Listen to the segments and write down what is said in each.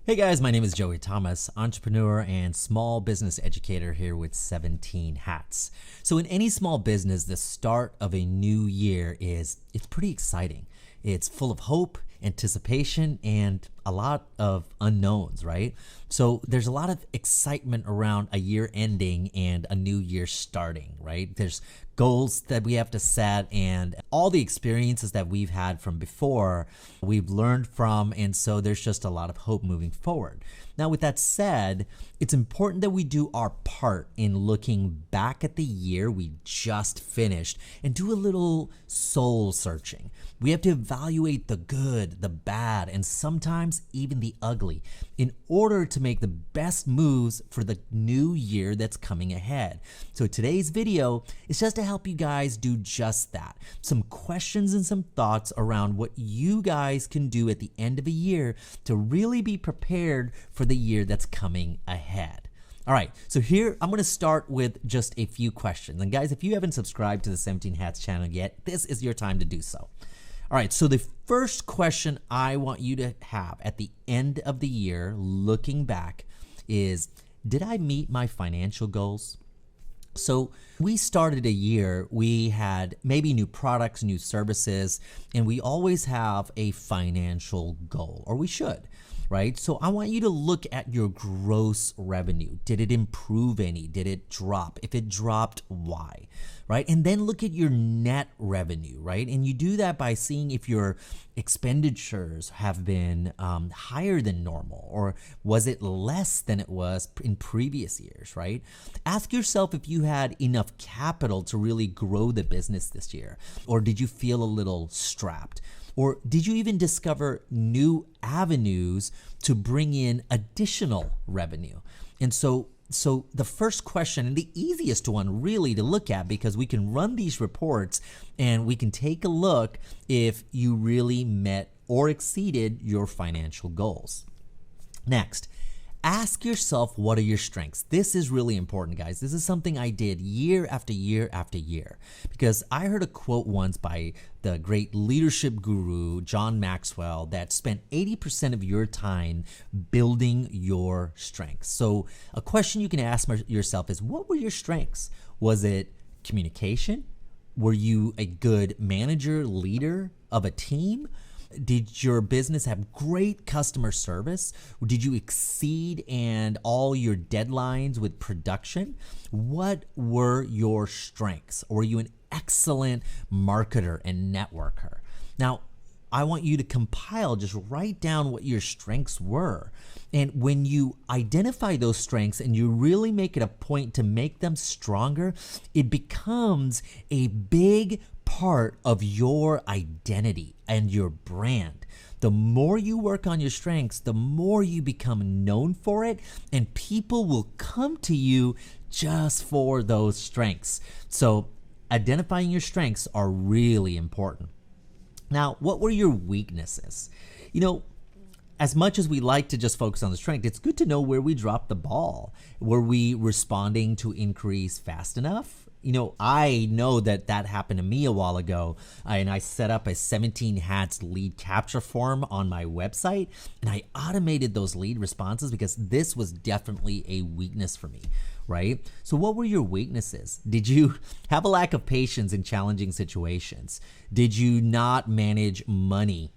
Hey guys, my name is Joey Thomas, entrepreneur and small business educator here with 17 Hats. So in any small business, the start of a new year it's pretty exciting. It's full of hope, anticipation, and a lot of unknowns, right? So there's a lot of excitement around a year ending and a new year starting, right? There's goals that we have to set and all the experiences that we've had from before, we've learned from, and so there's just a lot of hope moving forward. Now, with that said, it's important that we do our part in looking back at the year we just finished and do a little soul searching. We have to evaluate the good, the bad, and sometimes even the ugly in order to make the best moves for the new year that's coming ahead. So today's video is just to help you guys do just that. Some questions and some thoughts around what you guys can do at the end of a year to really be prepared for the year that's coming ahead. All right, so here I'm gonna start with just a few questions. And guys, if you haven't subscribed to the 17 Hats channel yet, this is your time to do so. All right, so the first question I want you to have at the end of the year, looking back, is did I meet my financial goals? So we started a year, we had maybe new products, new services, and we always have a financial goal, or we should, right? So I want you to look at your gross revenue. Did it improve any? Did it drop? If it dropped, why? Right? And then look at your net revenue, right? And you do that by seeing if your expenditures have been higher than normal, or was it less than it was in previous years, right? Ask yourself if you had enough capital to really grow the business this year, or did you feel a little strapped? Or did you even discover new avenues to bring in additional revenue? And so the first question, and the easiest one really to look at, because we can run these reports and we can take a look if you really met or exceeded your financial goals. Next, ask yourself, what are your strengths? This is really important, guys. This is something I did year after year after year, because I heard a quote once by the great leadership guru, John Maxwell, that spent 80% of your time building your strengths. So a question you can ask yourself is, what were your strengths? Was it communication? Were you a good manager, leader of a team? Did your business have great customer service? Did you exceed and all your deadlines with production? What were your strengths? Or were you an excellent marketer and networker? Now, I want you to compile, just write down what your strengths were. And when you identify those strengths and you really make it a point to make them stronger, it becomes a big part of your identity and your brand. The more you work on your strengths, the more you become known for it, and people will come to you just for those strengths. So identifying your strengths are really important. Now, what were your weaknesses? You know, as much as we like to just focus on the strength, it's good to know where we dropped the ball. Were we responding to inquiries fast enough? You know, I know that happened to me a while ago, and I set up a 17 Hats lead capture form on my website, and I automated those lead responses because this was definitely a weakness for me, right? So what were your weaknesses? Did you have a lack of patience in challenging situations? Did you not manage money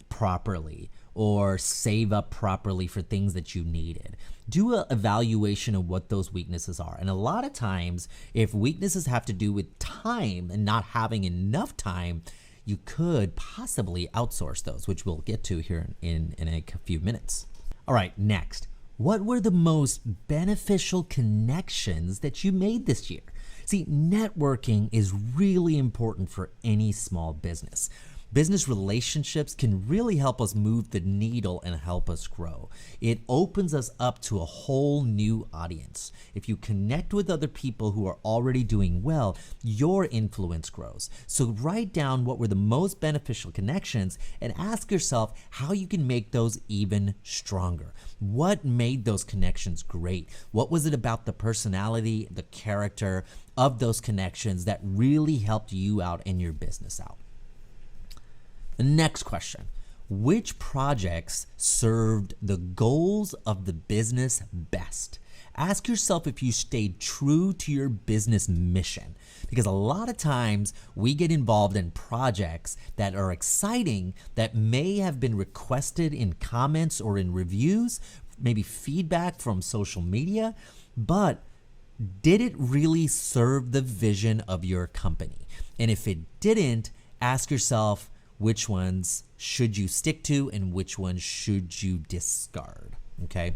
properly or save up properly for things that you needed? Do an evaluation of what those weaknesses are. And a lot of times, if weaknesses have to do with time and not having enough time, you could possibly outsource those, which we'll get to here in a few minutes. All right, next, what were the most beneficial connections that you made this year? See, networking is really important for any small business. Business relationships can really help us move the needle and help us grow. It opens us up to a whole new audience. If you connect with other people who are already doing well, your influence grows. So write down what were the most beneficial connections and ask yourself how you can make those even stronger. What made those connections great? What was it about the personality, the character of those connections that really helped you out and your business out? The next question, which projects served the goals of the business best. Ask yourself if you stayed true to your business mission, because a lot of times we get involved in projects that are exciting that may have been requested in comments or in reviews, maybe feedback from social media, but did it really serve the vision of your company? And if it didn't, ask yourself which ones should you stick to and which ones should you discard, okay?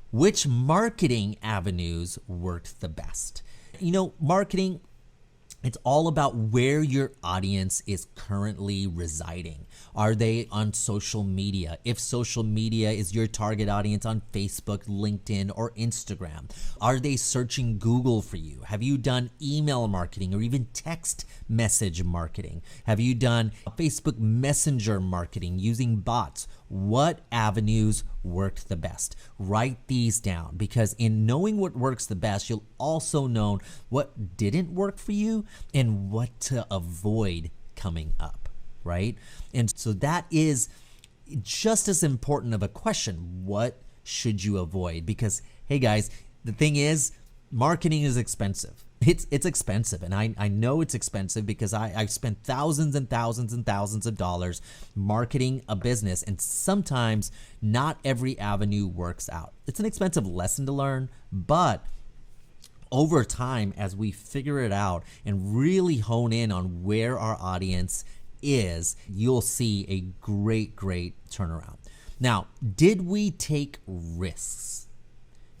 Which marketing avenues worked the best? You know, marketing, it's all about where your audience is currently residing. Are they on social media? If social media is your target audience on Facebook, LinkedIn, or Instagram, are they searching Google for you? Have you done email marketing or even text message marketing? Have you done Facebook Messenger marketing using bots? What avenues worked the best? Write these down, because in knowing what works the best, you'll also know what didn't work for you and what to avoid coming up, right? And so that is just as important of a question. What should you avoid? Because, hey guys, the thing is, marketing is expensive. It's expensive, and I know it's expensive because I've spent thousands and thousands and thousands of dollars marketing a business, and sometimes not every avenue works out. It's an expensive lesson to learn, but over time, as we figure it out and really hone in on where our audience is, you'll see a great turnaround. Now, did we take risks?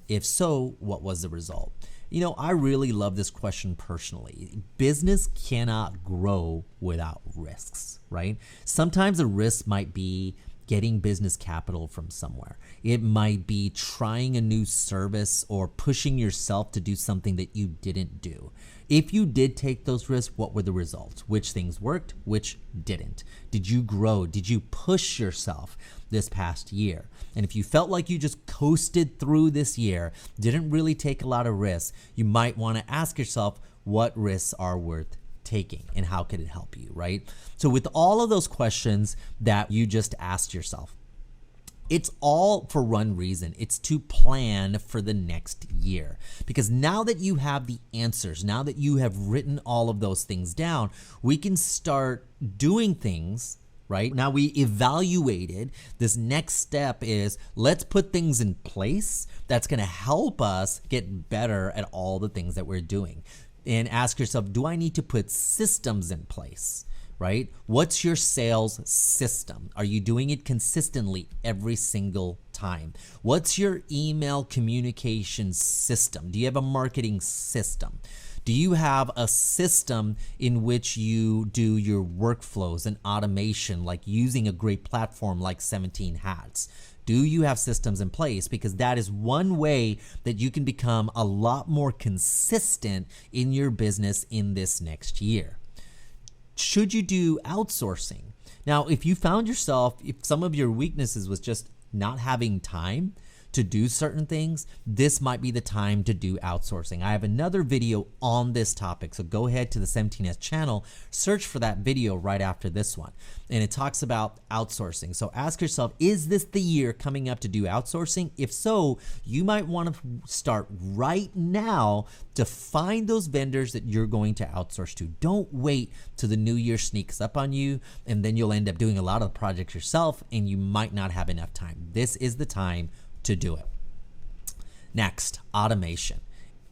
If so, what was the result? You know, I really love this question personally. Business cannot grow without risks, right? Sometimes a risk might be getting business capital from somewhere. It might be trying a new service or pushing yourself to do something that you didn't do. If you did take those risks, what were the results? Which things worked, which didn't? Did you grow? Did you push yourself this past year? And if you felt like you just coasted through this year, didn't really take a lot of risks, you might want to ask yourself what risks are worth taking and how could it help you, right? So with all of those questions that you just asked yourself, it's all for one reason. It's to plan for the next year. Because now that you have the answers, now that you have written all of those things down, we can start doing things, right? Now we evaluated, this next step is let's put things in place that's going to help us get better at all the things that we're doing. And ask yourself, do I need to put systems in place? Right? What's your sales system? Are you doing it consistently every single time? What's your email communication system? Do you have a marketing system? Do you have a system in which you do your workflows and automation, like using a great platform like 17 Hats? Do you have systems in place? Because that is one way that you can become a lot more consistent in your business in this next year. Should you do outsourcing? Now, if you found yourself, if some of your weaknesses was just not having time to do certain things, this might be the time to do outsourcing. I have another video on this topic, so go ahead to the 17S channel, search for that video right after this one, and it talks about outsourcing. So ask yourself, is this the year coming up to do outsourcing? If so, you might want to start right now to find those vendors that you're going to outsource to. Don't wait till the new year sneaks up on you, and then you'll end up doing a lot of the projects yourself, and you might not have enough time. This is the time to do it. Next, automation.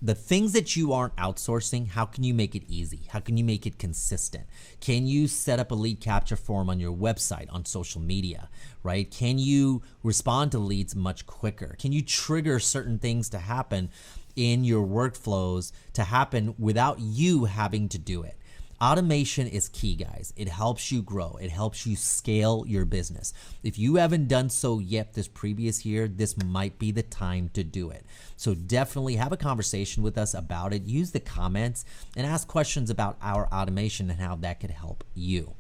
The things that you aren't outsourcing, how can you make it easy? How can you make it consistent? Can you set up a lead capture form on your website, on social media, right? Can you respond to leads much quicker? Can you trigger certain things to happen in your workflows to happen without you having to do it? Automation is key, guys. It helps you grow. It helps you scale your business. If you haven't done so yet this previous year, this might be the time to do it. So definitely have a conversation with us about it. Use the comments and ask questions about our automation and how that could help you.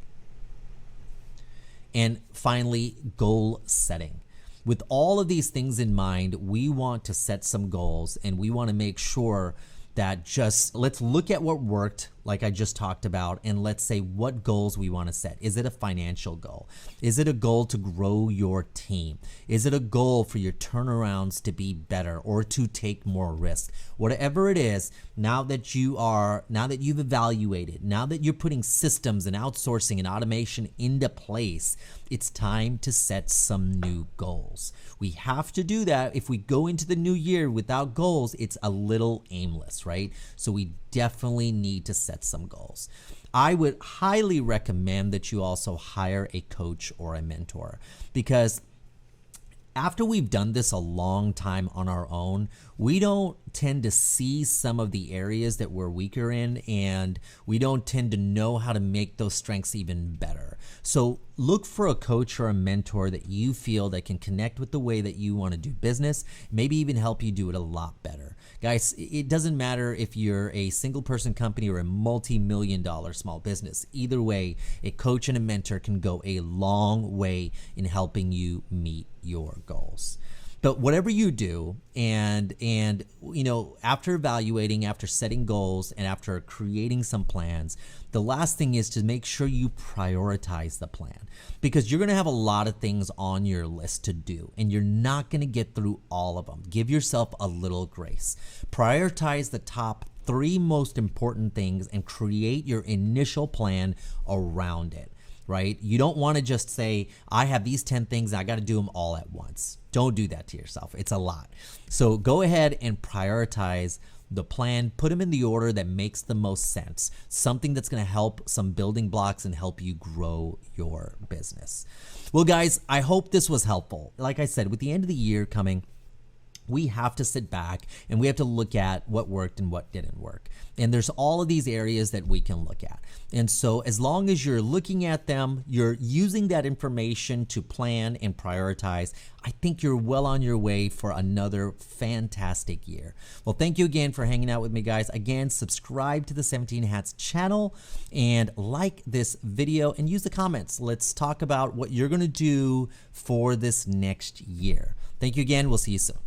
And finally, goal setting. With all of these things in mind, we want to set some goals, and we want to make sure that just let's look at what worked, like I just talked about, and let's say what goals we want to set. Is it a financial goal? Is it a goal to grow your team? Is it a goal for your turnarounds to be better or to take more risk? Whatever it is, now that you've evaluated, now that you're putting systems and outsourcing and automation into place, it's time to set some new goals. We have to do that. If we go into the new year without goals, it's a little aimless, right? So we definitely need to set some goals. I would highly recommend that you also hire a coach or a mentor, because after we've done this a long time on our own, we don't tend to see some of the areas that we're weaker in, and we don't tend to know how to make those strengths even better. So look for a coach or a mentor that you feel that can connect with the way that you want to do business, maybe even help you do it a lot better. Guys, it doesn't matter if you're a single person company or a multi-million-dollar small business. Either way, a coach and a mentor can go a long way in helping you meet your goals. But whatever you do, and you know, after evaluating, after setting goals, and after creating some plans, the last thing is to make sure you prioritize the plan, because you're going to have a lot of things on your list to do, and you're not going to get through all of them. Give yourself a little grace. Prioritize the top 3 most important things and create your initial plan around it. Right? You don't want to just say, I have these 10 things, and I got to do them all at once. Don't do that to yourself. It's a lot. So go ahead and prioritize the plan. Put them in the order that makes the most sense. Something that's going to help, some building blocks, and help you grow your business. Well, guys, I hope this was helpful. Like I said, with the end of the year coming, we have to sit back and we have to look at what worked and what didn't work. And there's all of these areas that we can look at. And so as long as you're looking at them, you're using that information to plan and prioritize, I think you're well on your way for another fantastic year. Well, thank you again for hanging out with me, guys. Again, subscribe to the 17 Hats channel and like this video and use the comments. Let's talk about what you're going to do for this next year. Thank you again. We'll see you soon.